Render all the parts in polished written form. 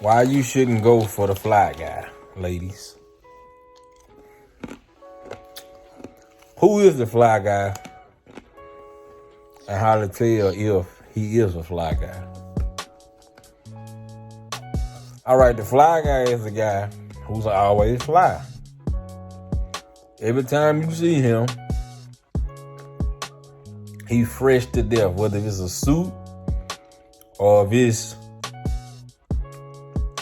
Why you shouldn't go for the fly guy, ladies. Who is the fly guy and how to tell if he is a fly guy? All right, the fly guy is the guy who's always fly. Every time you see him, he's fresh to death, whether it's a suit or if it's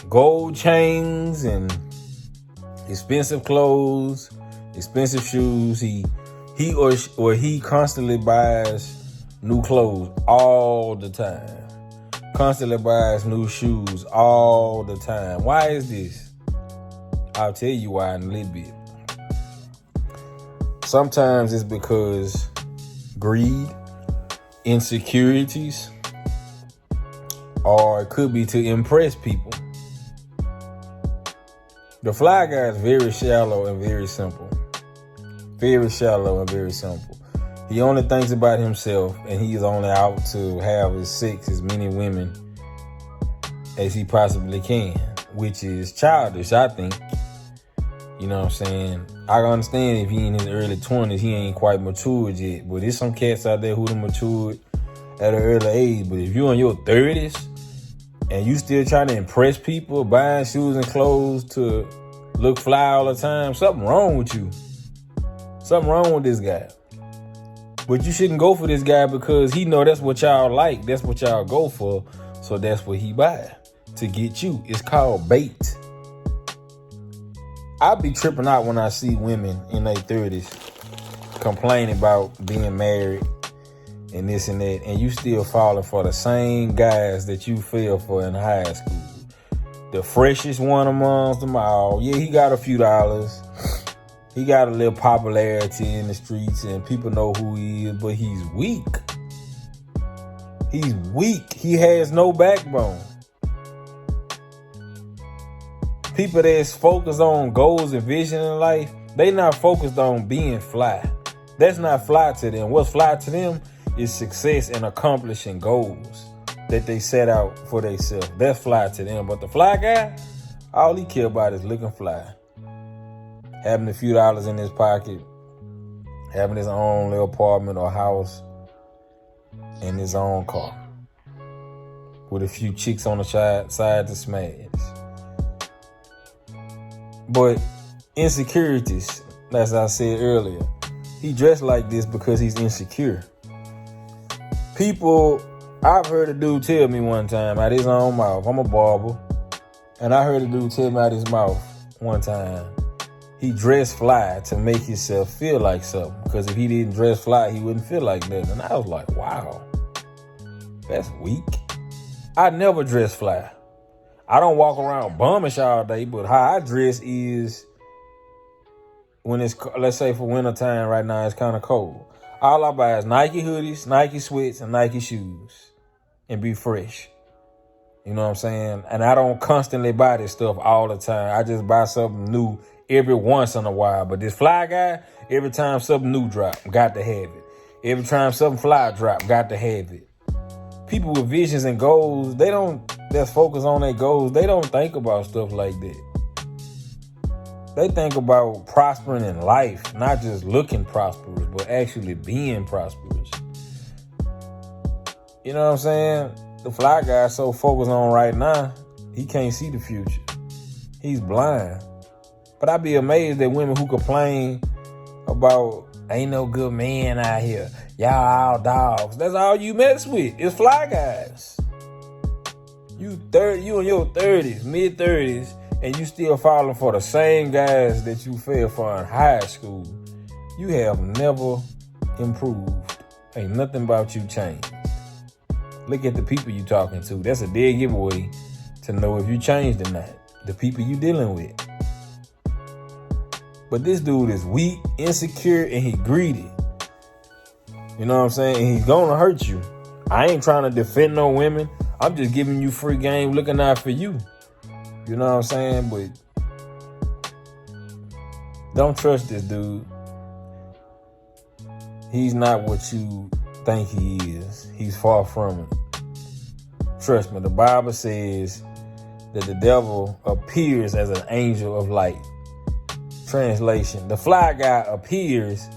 gold chains and expensive clothes, expensive shoes. He constantly buys new clothes all the time. Constantly buys new shoes all the time. Why is this? I'll tell you why in a little bit. Sometimes it's because greed, insecurities, or it could be to impress people. The fly guy is very shallow and very simple. Very shallow and very simple. He only thinks about himself, and he is only out to have his sex as many women as he possibly can, which is childish, I think. You know what I'm saying? I understand if he in his early 20s, he ain't quite matured yet. But there's some cats out there who done matured at an early age. But if you're in your 30s and you still trying to impress people, buying shoes and clothes to look fly all the time, something wrong with you. Something wrong with this guy. But you shouldn't go for this guy because he know that's what y'all like. That's what y'all go for. So that's what he buy to get you. It's called bait. I be tripping out when I see women in their 30s complaining about being married and this and that, and you still falling for the same guys that you fell for in high school. The freshest one amongst them all. Yeah, he got a few dollars. He got a little popularity in the streets and people know who he is, but he's weak. He's weak. He has no backbone. People that's focused on goals and vision in life, they not focused on being fly. That's not fly to them. What's fly to them is success and accomplishing goals that they set out for themselves. That's fly to them. But the fly guy, all he care about is looking fly. Having a few dollars in his pocket, having his own little apartment or house, and his own car. With a few chicks on the side to smash. But insecurities, as I said earlier, he dressed like this because he's insecure. People, I've heard a dude tell me one time out his own mouth, I'm a barber, and I heard a dude tell me out his mouth one time, he dressed fly to make himself feel like something. Because if he didn't dress fly, he wouldn't feel like nothing. And I was like, wow, that's weak. I never dress fly. I don't walk around bummish all day, but how I dress is when it's, let's say for winter time right now, it's kind of cold. All I buy is Nike hoodies, Nike sweats, and Nike shoes and be fresh. You know what I'm saying? And I don't constantly buy this stuff all the time. I just buy something new every once in a while. But this fly guy, every time something new drop, got to have it. Every time something fly drop, got to have it. People with visions and goals, that's focused on their goals, they don't think about stuff like that. They think about prospering in life, not just looking prosperous, but actually being prosperous. You know what I'm saying? The fly guy so focused on right now, he can't see the future. He's blind. But I'd be amazed at women who complain about ain't no good man out here. Y'all all dogs. That's all you mess with. It's fly guys. You in your 30s, mid-30s, and you still falling for the same guys that you fell for in high school. You have never improved. Ain't nothing about you changed. Look at the people you talking to. That's a dead giveaway to know if you changed or not. The people you dealing with. But this dude is weak, insecure, and he greedy. You know what I'm saying? And he's gonna hurt you. I ain't trying to defend no women. I'm just giving you free game, looking out for you. You know what I'm saying? But don't trust this dude. He's not what you think he is. He's far from it. Trust me, the Bible says that the devil appears as an angel of light. Translation: the fly guy appears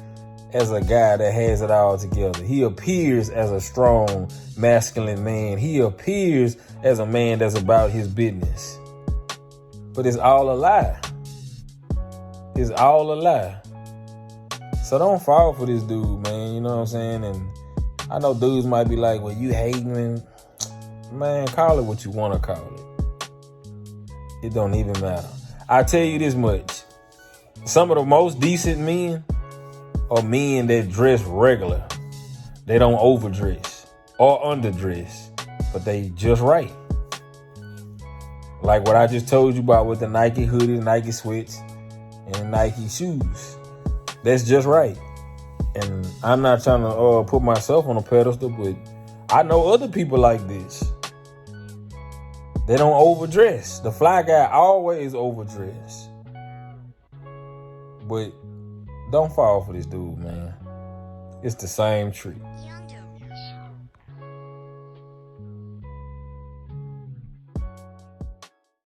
as a guy that has it all together. He appears as a strong, masculine man. He appears as a man that's about his business. But it's all a lie. It's all a lie. So don't fall for this dude, man. You know what I'm saying? And I know dudes might be like, well, you hating him. Man, call it what you want to call it. It don't even matter. I tell you this much. Some of the most decent men are men that dress regular. They don't overdress or underdress, but they just right. Like what I just told you about with the Nike hoodie, Nike sweats, and Nike shoes. That's just right. And I'm not trying to put myself on a pedestal, but I know other people like this. They don't overdress. The fly guy always overdress. But don't fall for this dude, man. It's the same trick.